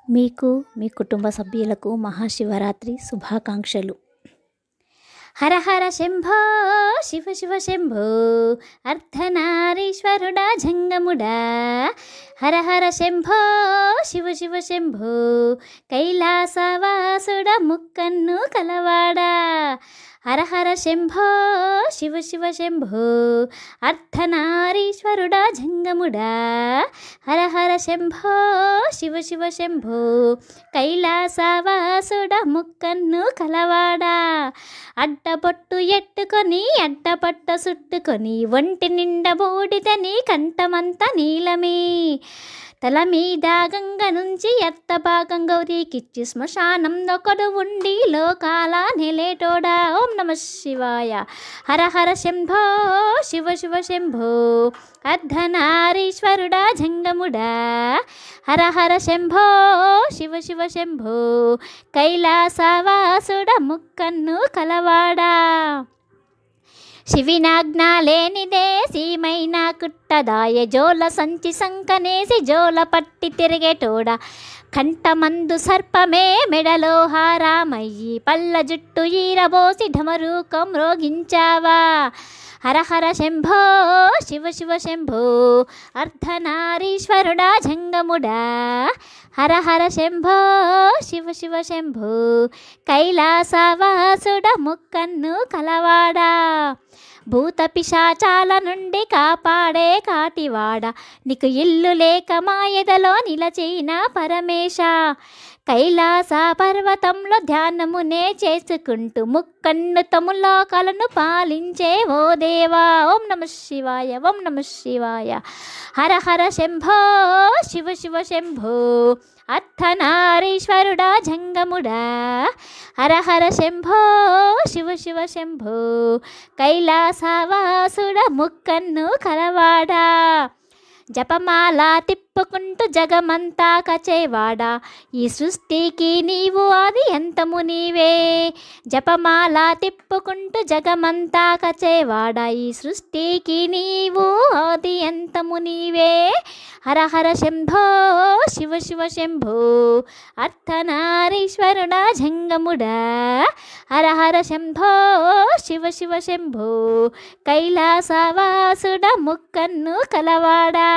మీకు మీ కుటుంబ సభ్యులకు మహాశివరాత్రి శుభాకాంక్షలు. హర హర శంభో శివ శివ శంభో అర్ధనారీశ్వరుడా జంగముడా. హర హర శంభో శివ శివ శంభో కైలాసవాసుడ ముక్కన్ను కలవాడా. హర హర శంభో శివ శివ శంభో అర్ధనారీశ్వరుడా జంగముడా. హర హర శంభో శివ శివ శంభో కైలాసవాసుడ ముక్కన్ను కలవాడా. అడ్డబొట్టు ఎట్టుకొని అడ్డపట్ట సుట్టుకొని ఒంటి నిండా బూడిదని కంఠమంతా నీలమే. తల మీద గంగ నుంచి ఎత్త భాగం గౌరీకిచ్చి శ్మశానం ఒకడు ఉండి లోకాల నెలేటోడా. ఓం నమ శివాయ. హర హర శంభో శివ శివ శంభో అర్ధనారీశ్వరుడా జంగముడా. హర హర శంభో శివ శివ శంభో కైలాసవాసుడ ముక్కన్ను కలవాడా. శివినాజ్ఞ లేనిదే సీమైనా కుట్టదాయ జోల సంచి సంకనేసి జోల పట్టి తిరిగేటోడా. కంఠమందు సర్పమే మెడలో హారామయ్యి పల్ల జుట్టు ఈరబోసి ఢమరూకం రోగించావా. హర హర శంభో శివ శివ శంభో అర్ధనారీశ్వరుడా జంగముడా. హర హర శంభో శివ శివ శంభో కైలాసవాసుడ ముక్కన్ను కలవాడా. భూత పిశాచాల నుండి కాపాడే కాటివాడ నీకు ఇల్లు లేక మాయదలో నిలచిన పరమేశ. కైలాస పర్వతంలో ధ్యానమునే చేసుకుంటూ ముక్కన్ను తములోకాలను పాలించే ఓ దేవా. ఓం నమ శివాయ. ఓం నమ శివాయ. హర హర శంభో శివ శివ శంభో అర్ధనారీశ్వరుడా జంగముడా. హర హర శంభో శివ శివ శంభో కైలాసవాసుడ ముక్కన్ను కలవాడా. జపమాల తిప్పుకుంటూ జగమంతా కచేవాడా ఈ సృష్టికి నీవు ఆది అంతము నీవే. జపమాల తిప్పుకుంటూ జగమంతా కచేవాడా ఈ సృష్టికి నీవు ఆది అంతము నీవే. హర హర శంభో శివ శివ శంభో అర్ధనారీశ్వరుడా జంగముడా. హర హర శంభో శివ శివ శంభో కైలాసవాసుడ ముక్కన్ను కలవాడా.